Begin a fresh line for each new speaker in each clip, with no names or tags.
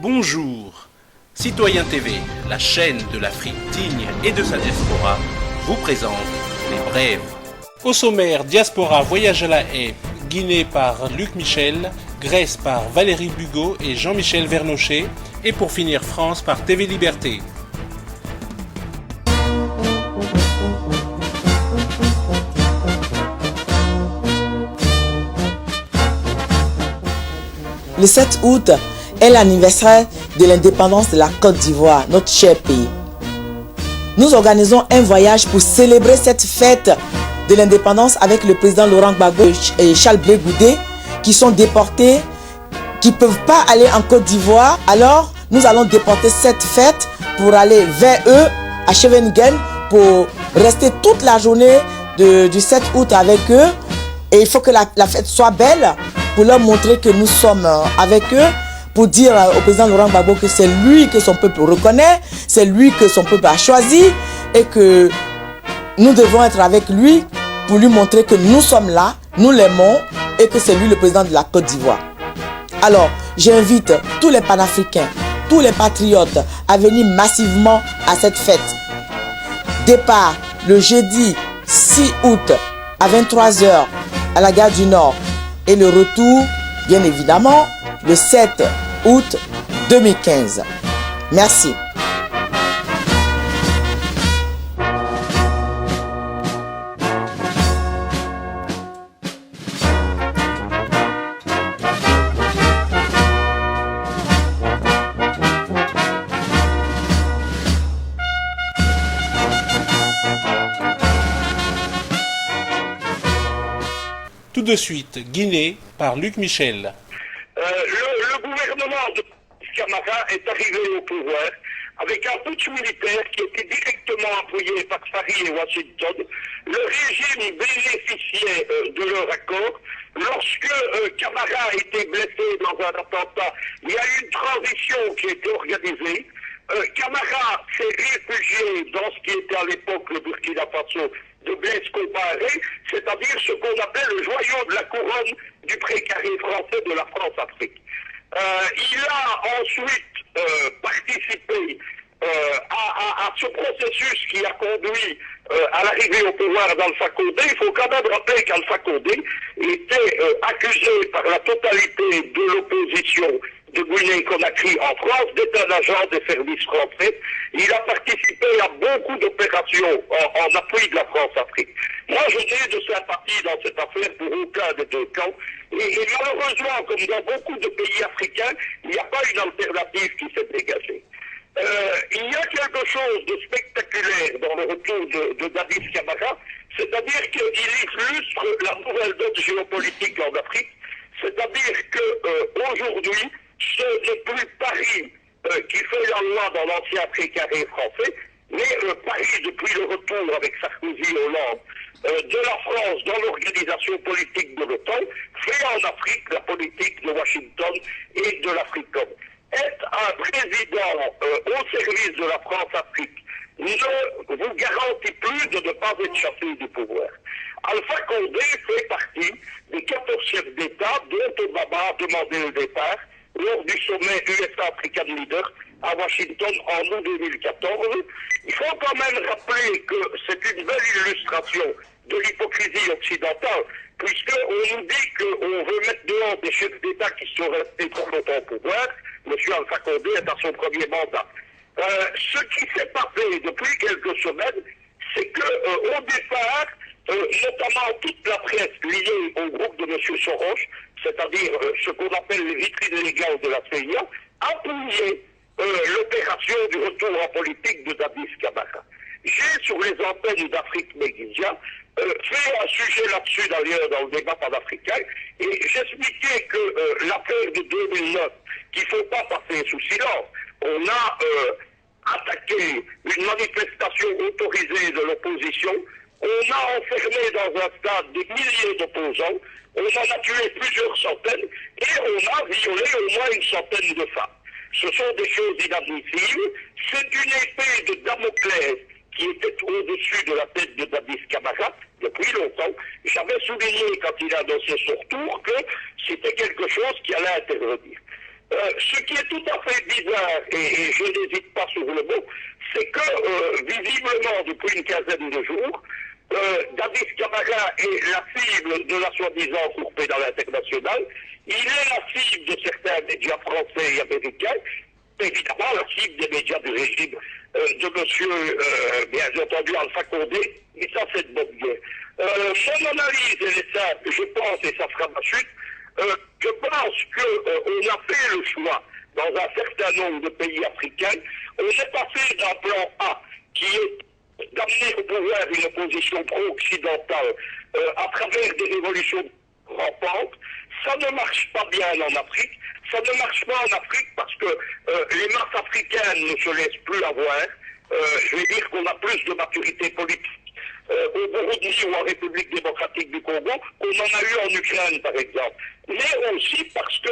Bonjour, Citoyen TV, la chaîne de l'Afrique digne et de sa diaspora, vous présente les brèves. Au sommaire, Diaspora voyage à la haie, Guinée par Luc Michel, Grèce par Valérie Bugot et Jean-Michel Vernochet, et pour finir France par TV Liberté.
Le 7 août est l'anniversaire de l'indépendance de la Côte d'Ivoire, notre cher pays. Nous organisons un voyage pour célébrer cette fête de l'indépendance avec le président Laurent Gbagbo et Charles Blé Goudé qui sont déportés, qui ne peuvent pas aller en Côte d'Ivoire. Alors, nous allons déporter cette fête pour aller vers eux à Scheveningen pour rester toute la journée du 7 août avec eux. Et il faut que la fête soit belle pour leur montrer que nous sommes avec eux, pour dire au président Laurent Gbagbo que c'est lui que son peuple reconnaît, c'est lui que son peuple a choisi et que nous devons être avec lui pour lui montrer que nous sommes là, nous l'aimons et que c'est lui le président de la Côte d'Ivoire. Alors, j'invite tous les panafricains, tous les patriotes à venir massivement à cette fête. Départ le jeudi 6 août à 23h à la gare du Nord et le retour, bien évidemment, le 7 août 2015. Merci.
Tout de suite, Guinée par Luc Michel.
Le gouvernement de Camara est arrivé au pouvoir avec un putsch militaire qui était directement appuyé par Paris et Washington. Le régime bénéficiait de leur accord. Lorsque Camara a été blessé dans un attentat, il y a eu une transition qui a été organisée. Camara s'est réfugié dans ce qui était à l'époque le Burkina Faso de Blaise Compaoré, c'est-à-dire ce qu'on appelle le joyau de la couronne du précaré français de la France-Afrique. Il a ensuite participé à ce processus qui a conduit à l'arrivée au pouvoir d'Alpha Condé. Il faut quand même rappeler qu'Alpha Condé était accusé par la totalité de l'opposition de Guinée-Conakry en France d'être un agent des services français. Il a participé à beaucoup d'opérations en appui de la France-Afrique. Moi, je n'ai de sympathie dans cette affaire pour aucun des deux camps. Et malheureusement, comme dans beaucoup de pays africains, il n'y a pas une alternative qui s'est dégagée. Il y a quelque chose de spectaculaire dans le retour de Dadis Camara, c'est-à-dire qu'il illustre la nouvelle donne géopolitique en Afrique, c'est-à-dire qu'aujourd'hui, ce n'est plus Paris qui fait la loi dans l'ancien précaré français, mais Paris, depuis le retour avec Sarkozy et Hollande de la France dans l'organisation politique de l'OTAN, fait en Afrique la politique de Washington et de l'Africom. Être un président au service de la France-Afrique ne vous garantit plus de ne pas être chassé du pouvoir. Alpha Condé fait partie des 14 chefs d'État dont Obama a demandé le départ lors du sommet USA-African Leader à Washington en août 2014. Il faut quand même rappeler que c'est une belle illustration de l'hypocrisie occidentale, puisqu'on nous dit qu'on veut mettre dehors des chefs d'État qui sont restés trop longtemps au pouvoir. M. Alpha Condé est à son premier mandat. Ce qui s'est passé depuis quelques semaines, c'est qu'au départ, notamment toute la presse liée au groupe de M. Soros, c'est-à-dire ce qu'on appelle les vitrines légales de la CIA, appuyait l'opération du retour en politique de Dadis Camara. J'ai, sur les antennes d'Afrique Média, fait un sujet là-dessus d'ailleurs dans le débat panafricain, et j'expliquais que l'affaire de 2009, qu'il ne faut pas passer sous silence, on a attaqué une manifestation autorisée de l'opposition, on a enfermé dans un stade des milliers d'opposants, on en a tué plusieurs centaines, et on a violé au moins une centaine de femmes. Ce sont des choses inadmissibles, c'est une épée de Damoclès qui était au-dessus de la tête de Dadis Camara depuis longtemps. J'avais souligné quand il a annoncé son retour que c'était quelque chose qui allait intervenir. Ce qui est tout à fait bizarre, et je n'hésite pas sur le mot, c'est que visiblement depuis une quinzaine de jours, Dadis Camara est la cible de la soi-disant Cour pénale internationale, il est la cible de certains médias français et américains, évidemment la cible des médias du régime de monsieur, bien entendu, Alpha Condé, et ça c'est de bonne guerre. Mon analyse, elle est simple, je pense, et ça sera ma chute, je pense qu'on a fait le choix dans un certain nombre de pays africains, on est passé d'un plan A qui est d'amener au pouvoir une opposition pro-occidentale à travers des révolutions rampantes. Ça ne marche pas bien en Afrique. Ça ne marche pas en Afrique parce que les masses africaines ne se laissent plus avoir. Je vais dire qu'on a plus de maturité politique au Burundi ou en République démocratique du Congo qu'on en a eu en Ukraine, par exemple. Mais aussi parce que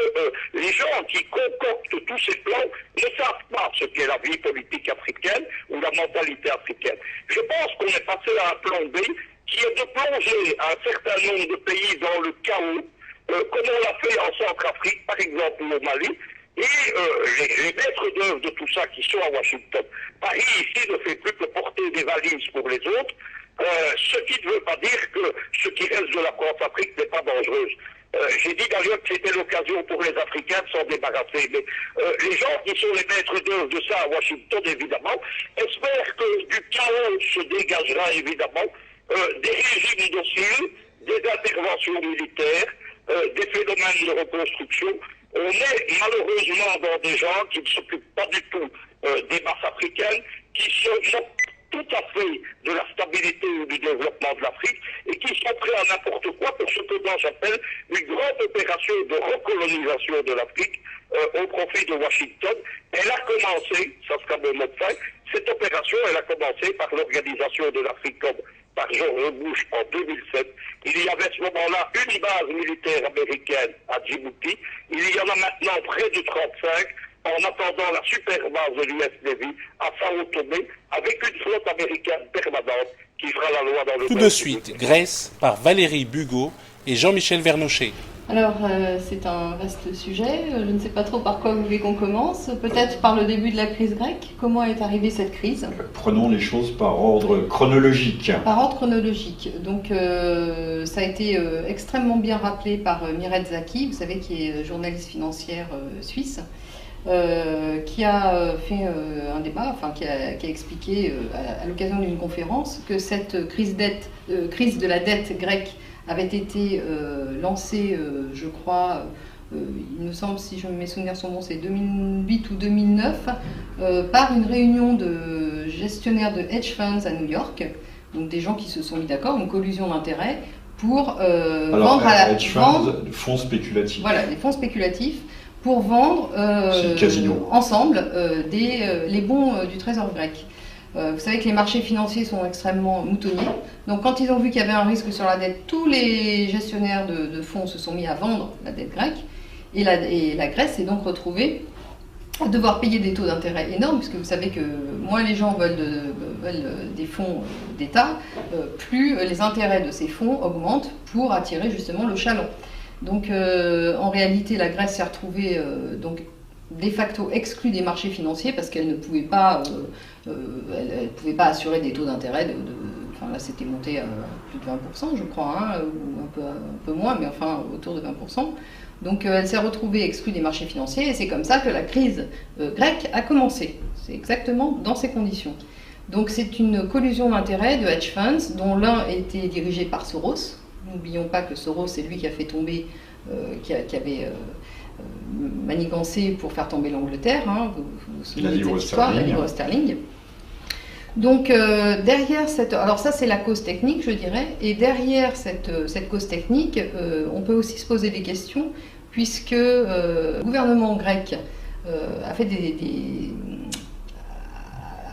les gens qui concoctent tous ces plans ne savent pas ce qu'est la vie politique africaine ou la mentalité africaine. Je pense qu'on est passé à un plan B qui est de plonger un certain nombre de pays dans le chaos, comme on l'a fait en Centrafrique, par exemple, ou au Mali, et les maîtres d'œuvre de tout ça qui sont à Washington. Paris, ici, ne fait plus que porter des valises pour les autres, ce qui ne veut pas dire que ce qui reste de la France-Afrique n'est pas dangereuse. J'ai dit d'ailleurs que c'était l'occasion pour les Africains de s'en débarrasser, mais les gens qui sont les maîtres d'œuvre de ça à Washington, évidemment, espèrent que du chaos se dégagera, évidemment, des régimes dociles, des interventions militaires, des phénomènes de reconstruction. On est malheureusement dans des gens qui ne s'occupent pas du tout des masses africaines, qui se moquent tout à fait de la stabilité ou du développement de l'Afrique et qui sont prêts à n'importe quoi pour ce que moi j'appelle une grande opération de recolonisation de l'Afrique au profit de Washington. Elle a commencé, ça sera mon mot de fin, cette opération elle a commencé par l'organisation de l'Africom par George Bush en 2007. Il y avait à ce moment-là une base militaire américaine à Djibouti. Il y en a maintenant près de 35 en attendant la super base de l'US Navy à Sao Tomé avec une flotte américaine permanente qui fera la loi dans le
Tout de suite, Grèce par Valérie Bugeaud et Jean-Michel Vernochet.
Alors, c'est un vaste sujet. Je ne sais pas trop par quoi vous voulez qu'on commence. Peut-être par le début de la crise grecque. Comment est arrivée cette crise ?
Prenons les choses par ordre chronologique.
Par ordre chronologique. Donc, ça a été extrêmement bien rappelé par Mireille Zaki, vous savez, qui est journaliste financière suisse, qui a fait un débat, enfin qui a expliqué à l'occasion d'une conférence que cette crise de la dette grecque avait été lancée, je crois, il me semble, si je mes souvenirs sont bons, c'est 2008 ou 2009, par une réunion de gestionnaires de hedge funds à New York, donc des gens qui se sont mis d'accord, une collusion d'intérêts, pour vendre à la...
hedge funds, fonds spéculatifs.
Voilà, les fonds spéculatifs, pour vendre ensemble les bons du trésor grec. Vous savez que les marchés financiers sont extrêmement moutonniers. Donc quand ils ont vu qu'il y avait un risque sur la dette, tous les gestionnaires de fonds se sont mis à vendre la dette grecque. Et la Grèce s'est donc retrouvée à devoir payer des taux d'intérêt énormes, puisque vous savez que moins les gens veulent des fonds d'État, plus les intérêts de ces fonds augmentent pour attirer justement le chaland. Donc en réalité, la Grèce s'est retrouvée donc de facto exclue des marchés financiers parce qu'elle ne pouvait pas, assurer des taux d'intérêt enfin là c'était monté à plus de 20%, je crois, hein, ou un peu moins, mais enfin autour de 20%. Donc elle s'est retrouvée exclue des marchés financiers et c'est comme ça que la crise grecque a commencé. C'est exactement dans ces conditions. Donc c'est une collusion d'intérêts de hedge funds dont l'un était dirigé par Soros. N'oublions pas que Soros, c'est lui qui a fait tomber, qui avait manigancé pour faire tomber l'Angleterre. Hein, vous vous souvenez de cette histoire, la livre sterling. Donc derrière cette... Alors ça c'est la cause technique, je dirais. Et derrière cette cause technique, on peut aussi se poser des questions, puisque le gouvernement grec a fait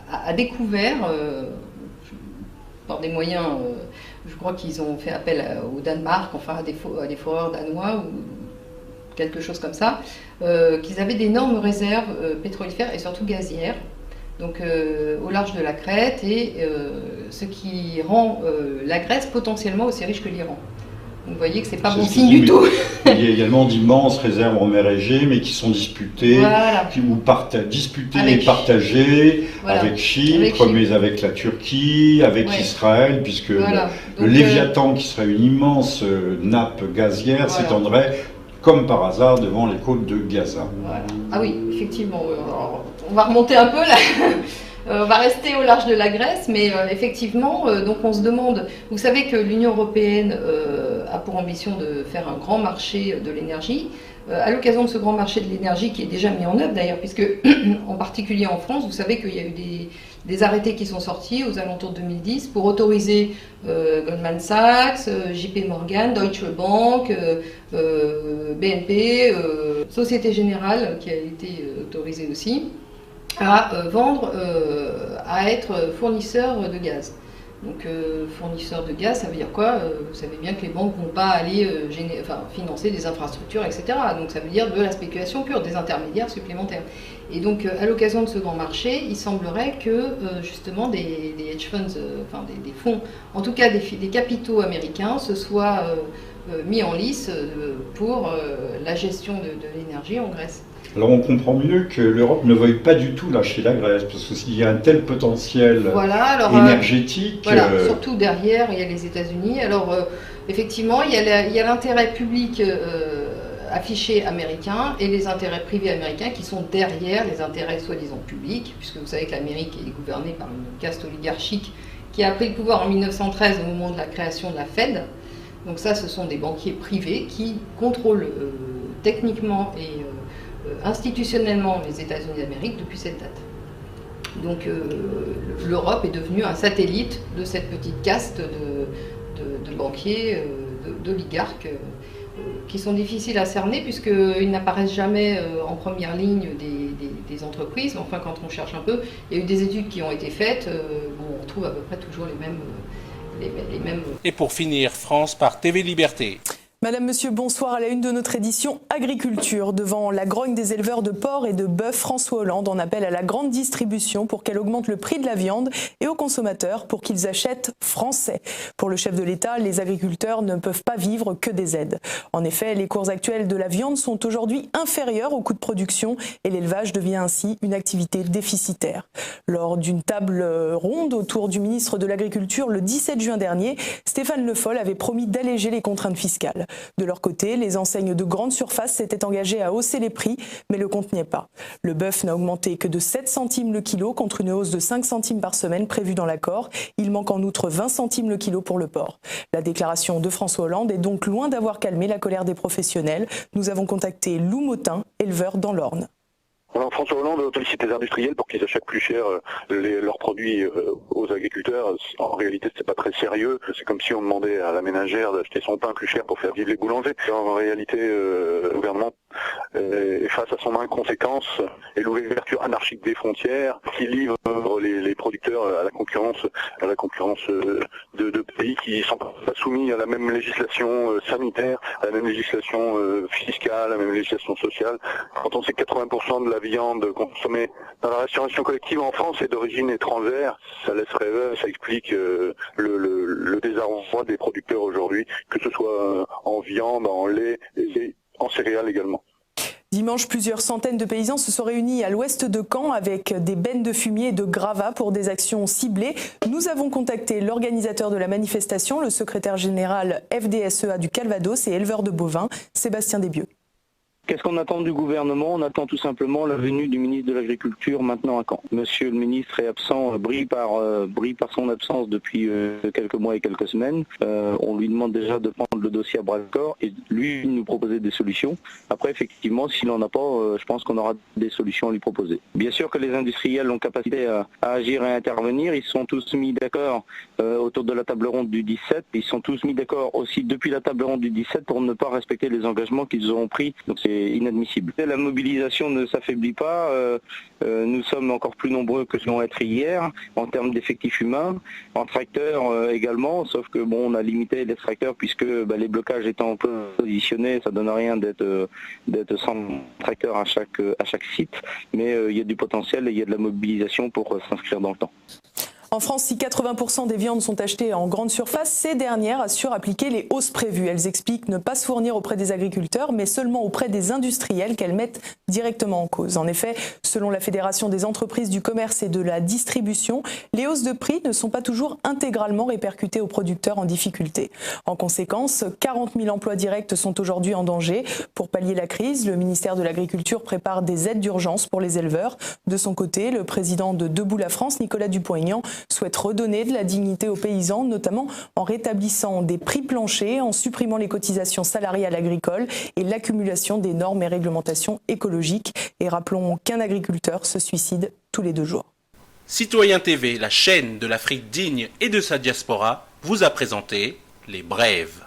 a découvert, par des moyens... je crois qu'ils ont fait appel au Danemark, enfin à des foreurs danois ou quelque chose comme ça, qu'ils avaient d'énormes réserves pétrolifères et surtout gazières, donc au large de la Crète, et ce qui rend la Grèce potentiellement aussi riche que l'Iran. Vous voyez que c'est pas bon signe du tout.
Il y a également d'immenses réserves en mer Égée, mais qui sont disputées,
Voilà.
disputées et partagées avec Chypre, mais avec la Turquie, avec Israël, puisque le Léviathan, qui serait une immense nappe gazière, s'étendrait comme par hasard devant les côtes de Gaza.
Voilà. Ah oui, effectivement. Alors, on va remonter un peu là. On va rester au large de la Grèce, mais effectivement, donc on se demande, vous savez que l'Union européenne a pour ambition de faire un grand marché de l'énergie. À l'occasion de ce grand marché de l'énergie qui est déjà mis en œuvre d'ailleurs, puisque en particulier en France, vous savez qu'il y a eu des arrêtés qui sont sortis aux alentours de 2010 pour autoriser Goldman Sachs, JP Morgan, Deutsche Bank, BNP, Société Générale qui a été autorisée aussi, à vendre, à être fournisseur de gaz. Donc fournisseur de gaz, ça veut dire quoi? Vous savez bien que les banques ne vont pas aller financer des infrastructures, etc. Donc ça veut dire de la spéculation pure, des intermédiaires supplémentaires. Et donc à l'occasion de ce grand marché, il semblerait que justement des hedge funds, des fonds, en tout cas des capitaux américains, se soient mis en lice pour la gestion de l'énergie en Grèce.
Alors on comprend mieux que l'Europe ne veuille pas du tout lâcher la Grèce, parce qu'il y a un tel potentiel énergétique.
Surtout derrière, il y a les États-Unis. Alors effectivement, il y a l'intérêt public affiché américain et les intérêts privés américains qui sont derrière les intérêts soi-disant publics, puisque vous savez que l'Amérique est gouvernée par une caste oligarchique qui a pris le pouvoir en 1913 au moment de la création de la Fed. Donc ça, ce sont des banquiers privés qui contrôlent techniquement et institutionnellement les États-Unis d'Amérique depuis cette date. Donc l'Europe est devenue un satellite de cette petite caste de banquiers, d'oligarques qui sont difficiles à cerner puisqu'ils n'apparaissent jamais en première ligne des entreprises. Enfin, quand on cherche un peu, il y a eu des études qui ont été faites, on retrouve à peu près toujours les mêmes.
Et pour finir, France par TV Liberté.
Madame, Monsieur, bonsoir. À la une de notre édition Agriculture. Devant la grogne des éleveurs de porc et de bœuf, François Hollande en appelle à la grande distribution pour qu'elle augmente le prix de la viande et aux consommateurs pour qu'ils achètent français. Pour le chef de l'État, les agriculteurs ne peuvent pas vivre que des aides. En effet, les cours actuels de la viande sont aujourd'hui inférieurs aux coûts de production et l'élevage devient ainsi une activité déficitaire. Lors d'une table ronde autour du ministre de l'Agriculture le 17 juin dernier, Stéphane Le Foll avait promis d'alléger les contraintes fiscales. De leur côté, les enseignes de grande surface s'étaient engagées à hausser les prix, mais le compte n'y est pas. Le bœuf n'a augmenté que de 7 centimes le kilo contre une hausse de 5 centimes par semaine prévue dans l'accord. Il manque en outre 20 centimes le kilo pour le porc. La déclaration de François Hollande est donc loin d'avoir calmé la colère des professionnels. Nous avons contacté Lou Motin, éleveur dans l'Orne.
Alors François Hollande sollicite les industriels pour qu'ils achètent plus cher leurs produits aux agriculteurs. En réalité, c'est pas très sérieux. C'est comme si on demandait à la ménagère d'acheter son pain plus cher pour faire vivre les boulangers. En réalité, le gouvernement est face à son inconséquence et l'ouverture anarchique des frontières qui livre les producteurs à la concurrence de pays qui sont pas soumis à la même législation sanitaire, à la même législation fiscale, à la même législation sociale. Quand on sait que 80% de la viande consommée dans la restauration collective en France est d'origine étrangère, ça laisse rêveur, ça explique le désarroi des producteurs aujourd'hui, que ce soit en viande, en lait et en céréales également.
Dimanche, plusieurs centaines de paysans se sont réunis à l'ouest de Caen avec des bennes de fumier et de gravats pour des actions ciblées. Nous avons contacté l'organisateur de la manifestation, le secrétaire général FDSEA du Calvados et éleveur de bovins, Sébastien Desbieux.
Qu'est-ce qu'on attend du gouvernement? On attend tout simplement la venue du ministre de l'Agriculture maintenant à Caen. Monsieur le ministre est absent, brille par son absence depuis quelques mois et quelques semaines. On lui demande déjà de prendre le dossier à bras-le-corps et lui nous proposer des solutions. Après, effectivement, s'il n'en a pas, je pense qu'on aura des solutions à lui proposer. Bien sûr que les industriels ont capacité à agir et à intervenir. Ils sont tous mis d'accord autour de la table ronde du 17. Ils sont tous mis d'accord aussi depuis la table ronde du 17 pour ne pas respecter les engagements qu'ils auront pris. Donc c'est inadmissible. La mobilisation ne s'affaiblit pas. Nous sommes encore plus nombreux que ce qu'on être hier en termes d'effectifs humains, en tracteurs également, sauf que on a limité les tracteurs puisque les blocages étant positionnés, ça donne à rien d'être 100 tracteurs à chaque site, mais il y a du potentiel et il y a de la mobilisation pour s'inscrire dans le temps.
En France, si 80% des viandes sont achetées en grande surface, ces dernières assurent appliquer les hausses prévues. Elles expliquent ne pas se fournir auprès des agriculteurs, mais seulement auprès des industriels qu'elles mettent directement en cause. En effet, selon la Fédération des entreprises du commerce et de la distribution, les hausses de prix ne sont pas toujours intégralement répercutées aux producteurs en difficulté. En conséquence, 40 000 emplois directs sont aujourd'hui en danger. Pour pallier la crise, le ministère de l'Agriculture prépare des aides d'urgence pour les éleveurs. De son côté, le président de Debout la France, Nicolas Dupont-Aignan, souhaite redonner de la dignité aux paysans, notamment en rétablissant des prix planchers, en supprimant les cotisations salariales agricoles et l'accumulation des normes et réglementations écologiques. Et rappelons qu'un agriculteur se suicide tous les 2 jours.
Citoyen TV, la chaîne de l'Afrique digne et de sa diaspora, vous a présenté les brèves.